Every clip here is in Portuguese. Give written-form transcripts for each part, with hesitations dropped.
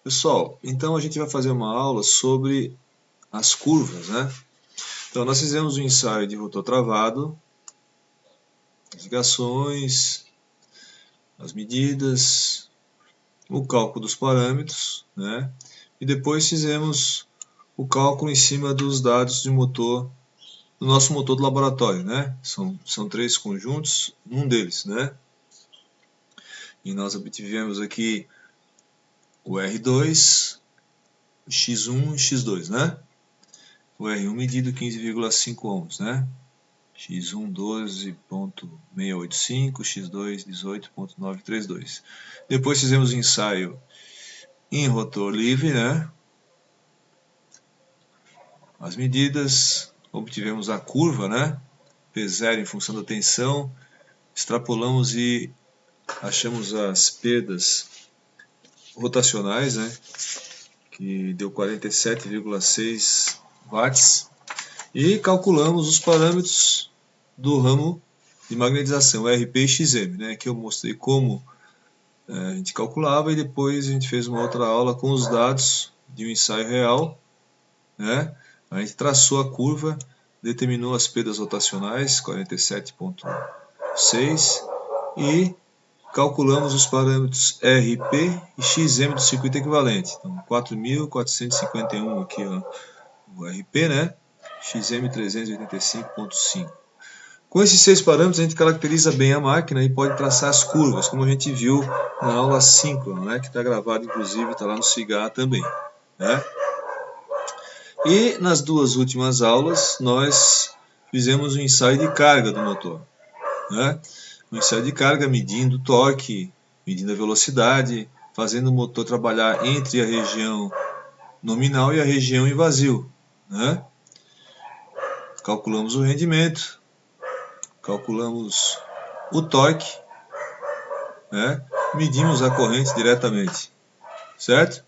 Pessoal, então a gente vai fazer uma aula sobre as curvas, né? Então nós fizemos um ensaio de rotor travado, as ligações, as medidas, o cálculo dos parâmetros, né? E depois fizemos o cálculo em cima dos dados de motor, do nosso motor do laboratório, né? São três conjuntos, um deles, né? E nós obtivemos aqui o R2, o X1 e X2, né? O R1 medido 15,5 ohms, né? X1 12.685, X2 18.932. Depois fizemos o ensaio em rotor livre, né? As medidas, obtivemos a curva, né? P0 em função da tensão, extrapolamos e achamos as perdas rotacionais, né? Que deu 47,6 watts. E calculamos os parâmetros do ramo de magnetização, RP e XM, né? Que eu mostrei como a gente calculava e depois a gente fez uma outra aula com os dados de um ensaio real, né? A gente traçou a curva, determinou as perdas rotacionais, 47,6, e calculamos os parâmetros RP e XM do circuito equivalente. Então, 4.451 aqui, ó, o RP, né? XM 385,5. Com esses seis parâmetros, a gente caracteriza bem a máquina e pode traçar as curvas, como a gente viu na aula síncrona, né, que está gravado, inclusive, está lá no CIGA também. Né? E nas duas últimas aulas, nós fizemos um ensaio de carga do motor. Né? Um ensaio de carga medindo o torque, medindo a velocidade, fazendo o motor trabalhar entre a região nominal e a região em vazio. Né? Calculamos o rendimento, calculamos o torque, né? Medimos a corrente diretamente, certo?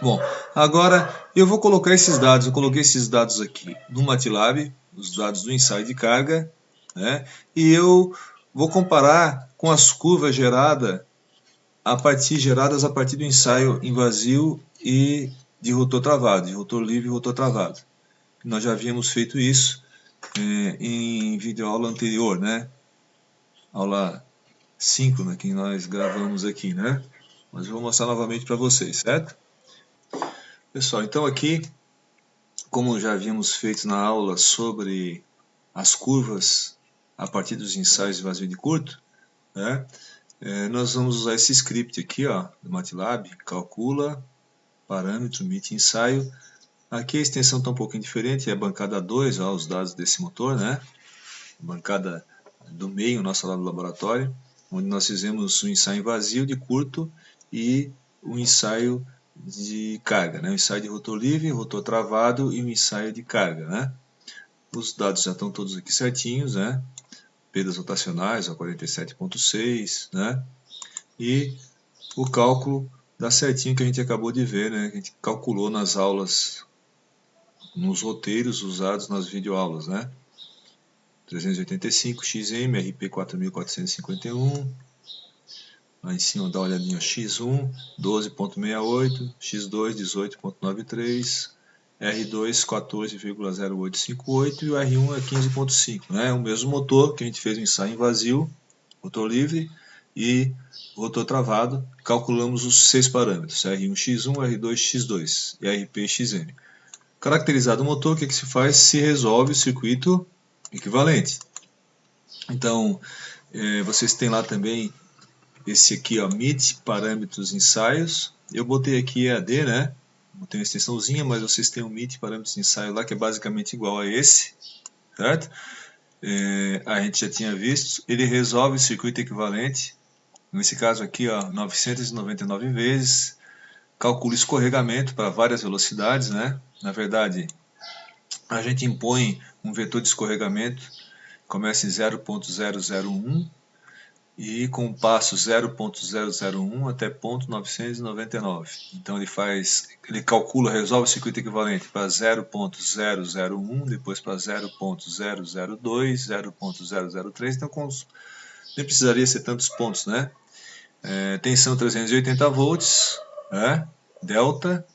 Bom, agora eu vou colocar esses dados, eu coloquei esses dados aqui no MATLAB, os dados do ensaio de carga, né? E eu vou comparar com as curvas geradas a partir do ensaio em vazio e de rotor travado, de rotor livre e rotor travado. Nós já havíamos feito isso em videoaula anterior, né? Aula síncrona que nós gravamos aqui, né? Mas eu vou mostrar novamente para vocês, certo? Pessoal, então aqui, como já havíamos feito na aula sobre as curvas a partir dos ensaios de vazio de curto, né? Nós vamos usar esse script aqui, ó, do MATLAB, calcula, parâmetro, emite ensaio. Aqui a extensão está um pouquinho diferente, é a bancada 2, ó, os dados desse motor, né? Bancada do meio, nossa lá do laboratório, onde nós fizemos um ensaio vazio de curto e um ensaio de carga, né? Um ensaio de rotor livre, rotor travado e um ensaio de carga, né? Os dados já estão todos aqui certinhos, né? Perdas rotacionais, 47,6, né? E o cálculo dá certinho que a gente acabou de ver, né? Que a gente calculou nas aulas, nos roteiros usados nas videoaulas, né? 385 XM, RP 4451. Lá em cima dá uma olhadinha, X1 12.68, X2 18.93, R2 14,0858 e o R1 é 15.5, né? O mesmo motor que a gente fez o ensaio em vazio, rotor livre e rotor travado. Calculamos os seis parâmetros, R1 X1, R2 X2 e RP XM. Caracterizado o motor, o que se faz? Se resolve o circuito equivalente. Então, vocês têm lá também esse aqui, ó, MIT, parâmetros ensaios. Eu botei aqui EAD, né? Botei uma extensãozinha, mas vocês têm o MIT, parâmetros ensaio lá, que é basicamente igual a esse, certo? A gente já tinha visto. Ele resolve o circuito equivalente. Nesse caso aqui, ó, 999 vezes. Calcula escorregamento para várias velocidades, né? Na verdade, a gente impõe um vetor de escorregamento, começa em 0.001 e com o passo 0.001 até 0.999. Então ele calcula, resolve o circuito equivalente para 0.001, depois para 0.002, 0.003, então nem precisaria ser tantos pontos, né? Tensão 380 volts, delta,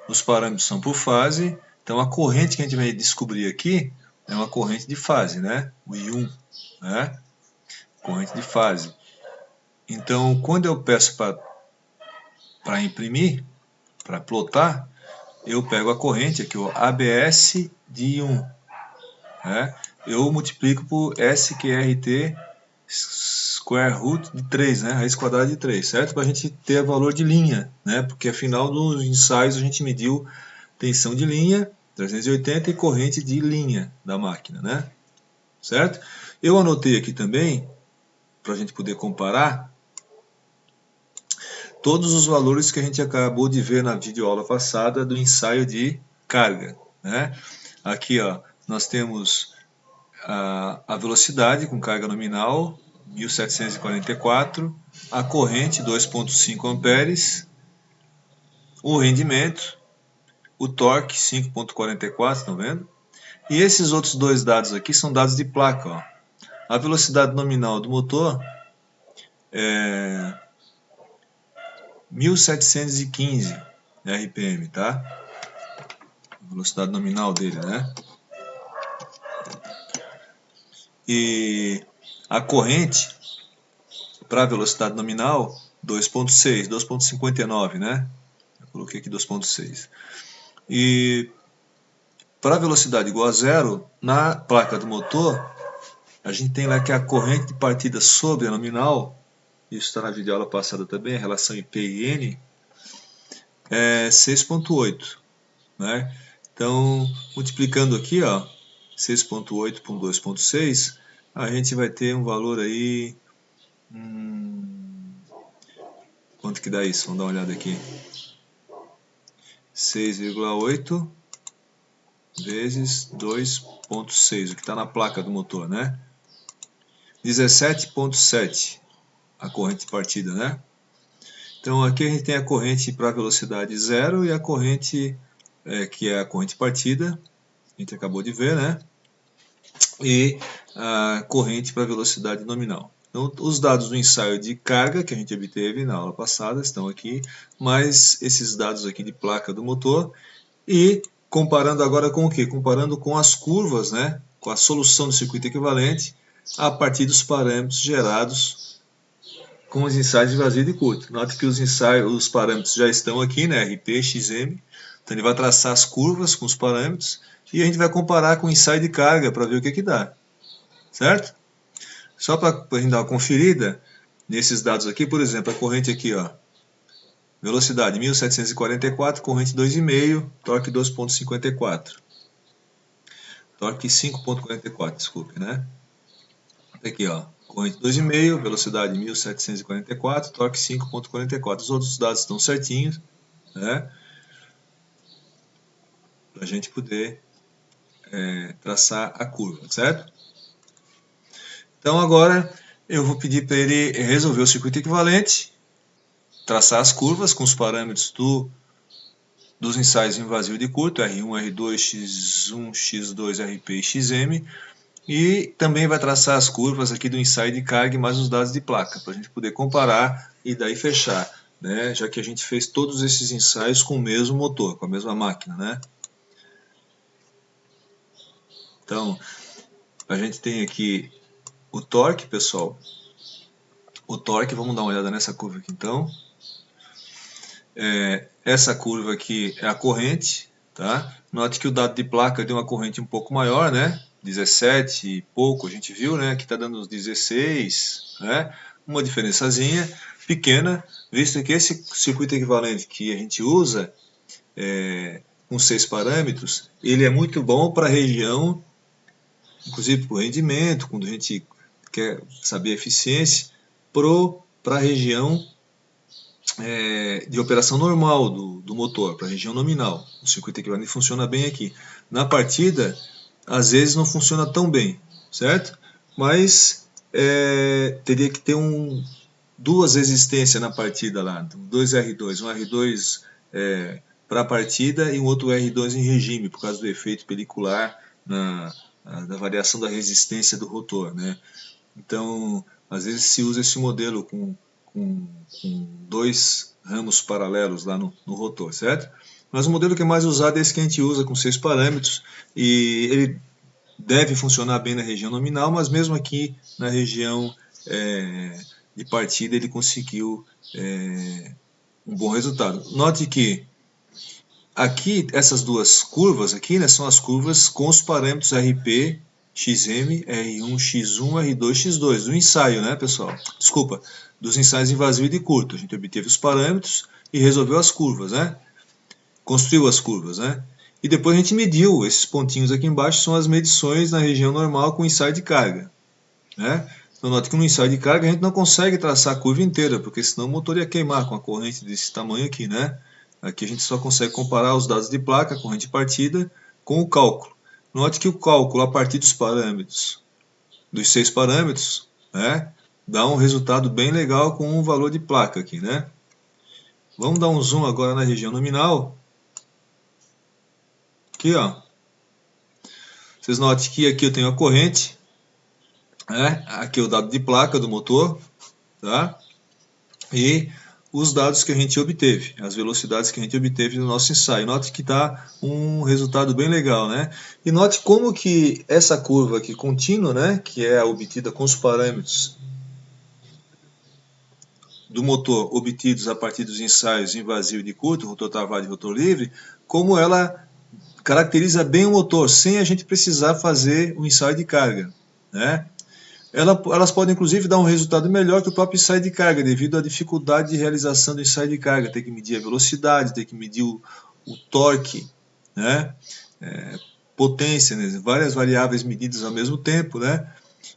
os parâmetros são por fase, então a corrente que a gente vai descobrir aqui é uma corrente de fase, né? O I1, né? Corrente de fase. Então, quando eu peço para imprimir, para plotar, eu pego a corrente aqui, o ABS de I1, né? Eu multiplico por SQRT square root de 3, né? Raiz quadrada de 3, certo? Para a gente ter o valor de linha, né? Porque afinal dos ensaios a gente mediu tensão de linha, 380, e corrente de linha da máquina, né? Certo? Eu anotei aqui também, para a gente poder comparar, todos os valores que a gente acabou de ver na videoaula passada do ensaio de carga, né? Aqui, ó, nós temos a velocidade com carga nominal, 1744, a corrente, 2,5 amperes, o rendimento, o torque, 5,44, estão vendo? E esses outros dois dados aqui são dados de placa, ó. A velocidade nominal do motor é 1715 RPM, tá? A velocidade nominal dele, né? E a corrente para a velocidade nominal 2.6, 2.59, né? Eu coloquei aqui 2.6. E para a velocidade igual a zero, na placa do motor, a gente tem lá que a corrente de partida sobre a nominal, isso está na videoaula passada também, a relação IP e N, é 6.8, né? Então, multiplicando aqui, ó, 6.8 por 2.6, a gente vai ter um valor aí... quanto que dá isso? Vamos dar uma olhada aqui. 6,8 vezes 2.6, o que está na placa do motor, né? 17.7 a corrente de partida, né? Então aqui a gente tem a corrente para velocidade zero e a corrente que é a corrente de partida, a gente acabou de ver, né? E a corrente para velocidade nominal. Então, os dados do ensaio de carga que a gente obteve na aula passada estão aqui, mais esses dados aqui de placa do motor, e comparando agora com o quê? Comparando com as curvas, né? Com a solução do circuito equivalente a partir dos parâmetros gerados com os ensaios de vazio de curto. Note que os parâmetros já estão aqui, né? RP, XM. Então ele vai traçar as curvas com os parâmetros e a gente vai comparar com o ensaio de carga para ver o que dá. Certo? Só para a gente dar uma conferida nesses dados aqui, por exemplo, a corrente aqui, ó, velocidade 1744, corrente 2,5, torque 2,54. Torque 5,44, desculpe, né? Aqui, ó, corrente 2,5, velocidade 1744, torque 5,44. Os outros dados estão certinhos, né? Para a gente poder traçar a curva, certo? Então agora eu vou pedir para ele resolver o circuito equivalente, traçar as curvas com os parâmetros dos ensaios em vazio de curto, R1, R2, X1, X2, RP e XM, e também vai traçar as curvas aqui do ensaio de carga e mais os dados de placa, para a gente poder comparar e daí fechar, né? Já que a gente fez todos esses ensaios com o mesmo motor, com a mesma máquina, né? Então, a gente tem aqui o torque, pessoal. O torque, vamos dar uma olhada nessa curva aqui então. Essa curva aqui é a corrente, tá? Note que o dado de placa deu uma corrente um pouco maior, né? 17 e pouco, a gente viu, né? Aqui está dando uns 16, né? Uma diferençazinha pequena, visto que esse circuito equivalente que a gente usa, com 6 parâmetros, ele é muito bom para a região, inclusive para o rendimento, quando a gente quer saber a eficiência, para a região de operação normal do motor, para a região nominal. O circuito equivalente funciona bem aqui. Na partida, às vezes não funciona tão bem, certo? Mas teria que ter duas resistências na partida lá, dois R2, um R2 para a partida e um outro R2 em regime, por causa do efeito pelicular da variação da resistência do rotor, né? Então, às vezes se usa esse modelo com com 2 ramos paralelos lá no rotor, certo? Mas o modelo que é mais usado é esse que a gente usa com 6 parâmetros, e ele deve funcionar bem na região nominal, mas mesmo aqui na região de partida ele conseguiu um bom resultado. Note que aqui essas duas curvas aqui, né, são as curvas com os parâmetros RP, XM, R1, X1, R2, X2 do ensaio, né, pessoal? Desculpa, dos ensaios invasivo e de curto. A gente obteve os parâmetros e resolveu as curvas, né? Construiu as curvas, né? E depois a gente mediu, esses pontinhos aqui embaixo são as medições na região normal com ensaio de carga, né? Então note que no ensaio de carga a gente não consegue traçar a curva inteira, porque senão o motor ia queimar com a corrente desse tamanho aqui, né? Aqui a gente só consegue comparar os dados de placa, corrente de partida, com o cálculo. Note que o cálculo a partir dos parâmetros, dos 6 parâmetros, né, dá um resultado bem legal com um valor de placa aqui, né? Vamos dar um zoom agora na região nominal. Aqui, ó. Vocês notem que aqui eu tenho a corrente, né? Aqui é o dado de placa do motor, tá? E os dados que a gente obteve, as velocidades que a gente obteve no nosso ensaio. Note que está um resultado bem legal, né? E note como que essa curva aqui contínua, né, que é obtida com os parâmetros do motor obtidos a partir dos ensaios em vazio e de curto, rotor travado e rotor livre, como ela caracteriza bem o motor, sem a gente precisar fazer um ensaio de carga, né? Elas podem inclusive dar um resultado melhor que o próprio ensaio de carga, devido à dificuldade de realização do ensaio de carga, ter que medir a velocidade, ter que medir o torque, né? Potência, né? Várias variáveis medidas ao mesmo tempo, né?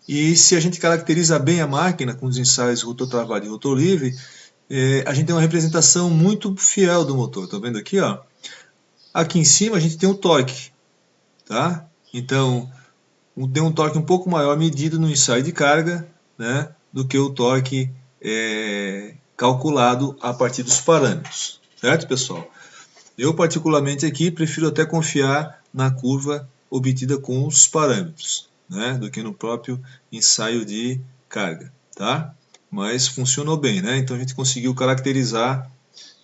E se a gente caracteriza bem a máquina com os ensaios rotor travado e rotor livre, a gente tem uma representação muito fiel do motor. Estão vendo aqui, ó? Aqui em cima a gente tem o torque, tá? Então, tem um torque um pouco maior medido no ensaio de carga, né, do que o torque calculado a partir dos parâmetros, certo, pessoal? Eu particularmente aqui prefiro até confiar na curva obtida com os parâmetros, né, do que no próprio ensaio de carga, tá? Mas funcionou bem, né? Então a gente conseguiu caracterizar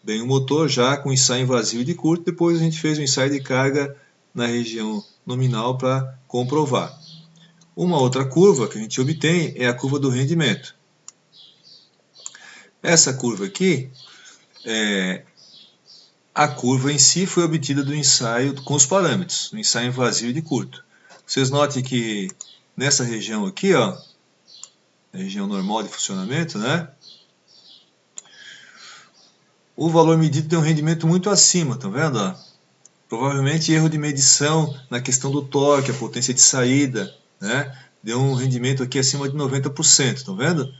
bem o motor já com ensaio vazio e de curto. Depois a gente fez o ensaio de carga na região nominal para comprovar. Uma outra curva que a gente obtém é a curva do rendimento. Essa curva aqui, a curva em si foi obtida do ensaio com os parâmetros, no ensaio vazio e de curto. Vocês notem que nessa região aqui, ó, a região normal de funcionamento, né, o valor medido tem um rendimento muito acima, tá vendo? Ó? Provavelmente erro de medição na questão do torque, a potência de saída, né? Deu um rendimento aqui acima de 90%, estão vendo?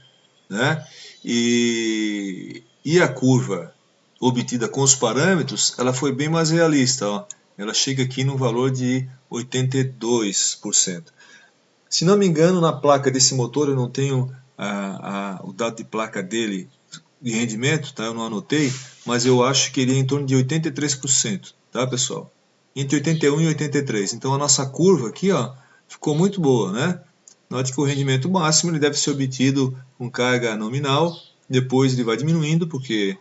Né? E a curva obtida com os parâmetros, ela foi bem mais realista, ó. Ela chega aqui no valor de 82%. Se não me engano, na placa desse motor, eu não tenho o dado de placa dele de rendimento, tá? Eu não anotei, mas eu acho que ele é em torno de 83%, tá, pessoal? Entre 81 e 83. Então a nossa curva aqui, ó, ficou muito boa, né? Note que o rendimento máximo ele deve ser obtido com carga nominal, depois ele vai diminuindo, porque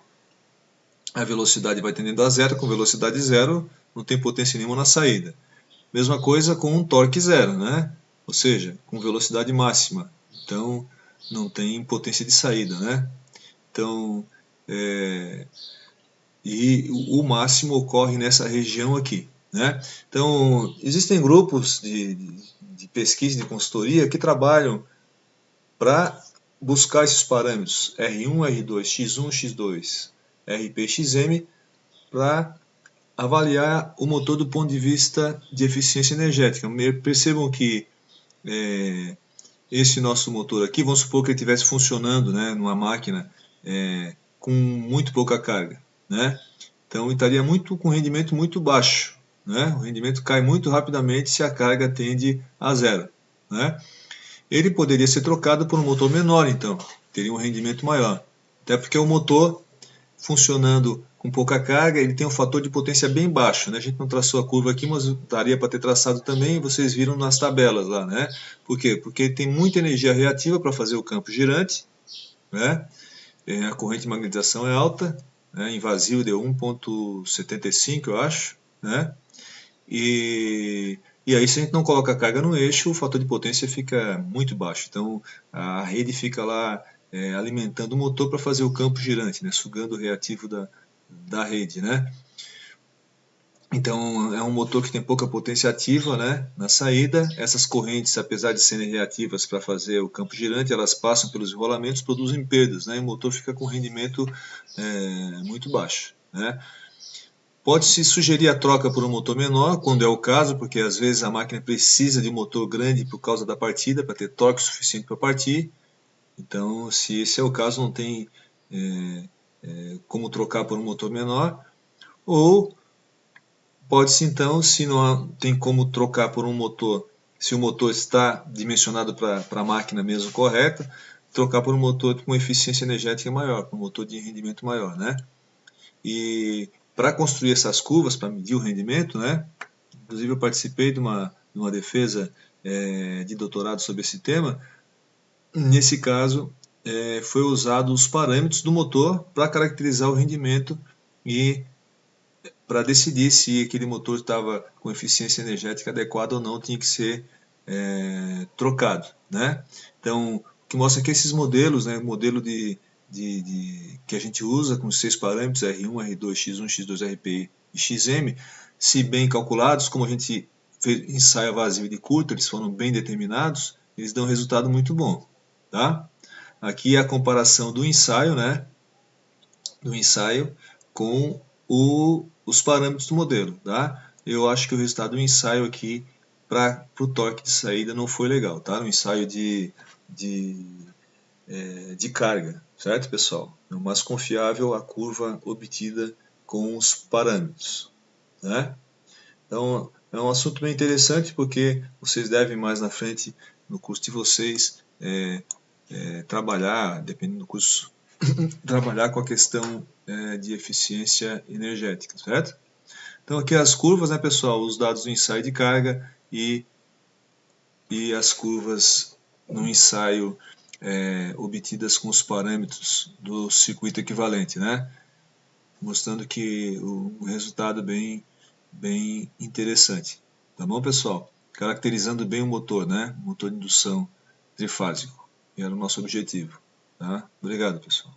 a velocidade vai tendendo a zero, com velocidade zero não tem potência nenhuma na saída. Mesma coisa com um torque zero, né? Ou seja, com velocidade máxima, então não tem potência de saída, né? Então, e o máximo ocorre nessa região aqui, né? Então, existem grupos de pesquisa, de consultoria, que trabalham para buscar esses parâmetros R1, R2, X1, X2, RP, XM, para avaliar o motor do ponto de vista de eficiência energética. Percebam que esse nosso motor aqui, vamos supor que ele estivesse funcionando, né, numa máquina com muito pouca carga, né? Então estaria com rendimento muito baixo, né? O rendimento cai muito rapidamente se a carga tende a zero, né? Ele poderia ser trocado por um motor menor, então teria um rendimento maior, até porque o motor funcionando com pouca carga, ele tem um fator de potência bem baixo, né? A gente não traçou a curva aqui, mas daria para ter traçado também, vocês viram nas tabelas lá, né? Por quê? Porque ele tem muita energia reativa para fazer o campo girante, né? a corrente de magnetização é alta, né, em vazio deu 1,75, eu acho, né? E aí, se a gente não coloca a carga no eixo, o fator de potência fica muito baixo. Então, a rede fica lá alimentando o motor para fazer o campo girante, né, sugando o reativo da rede, né? Então, é um motor que tem pouca potência ativa, né, na saída. Essas correntes, apesar de serem reativas para fazer o campo girante, elas passam pelos enrolamentos, produzem perdas, né, e o motor fica com rendimento muito baixo, né. Pode-se sugerir a troca por um motor menor, quando é o caso, porque às vezes a máquina precisa de um motor grande por causa da partida, para ter torque suficiente para partir. Então, se esse é o caso, não tem como trocar por um motor menor. Ou pode-se então, se não tem como trocar por um motor, se o motor está dimensionado para a máquina mesmo correta, trocar por um motor com eficiência energética maior, com um motor de rendimento maior, né? E para construir essas curvas, para medir o rendimento, né? Inclusive eu participei de uma defesa de doutorado sobre esse tema. Nesse caso, foi usado os parâmetros do motor para caracterizar o rendimento e para decidir se aquele motor estava com eficiência energética adequada ou não, tinha que ser trocado, né? Então, o que mostra que esses modelos, né, o modelo que a gente usa com 6 parâmetros, R1, R2, X1, X2, RPI e XM, se bem calculados, como a gente fez ensaio vazio de curto, eles foram bem determinados, eles dão um resultado muito bom, tá? Aqui é a comparação do ensaio, né? Do ensaio com os parâmetros do modelo, tá? Eu acho que o resultado do ensaio aqui para o torque de saída não foi legal, tá? Um ensaio de carga, certo, pessoal? É o mais confiável a curva obtida com os parâmetros, né? Então, é um assunto bem interessante porque vocês devem mais na frente, no curso de vocês, trabalhar, dependendo do curso, trabalhar com a questão de eficiência energética, certo? Então aqui as curvas, né, pessoal, os dados do ensaio de carga e as curvas no ensaio obtidas com os parâmetros do circuito equivalente, né? Mostrando que um resultado bem interessante. Tá bom, pessoal? Caracterizando bem o motor, né? Motor de indução trifásico. E era o nosso objetivo. Tá? Obrigado, pessoal.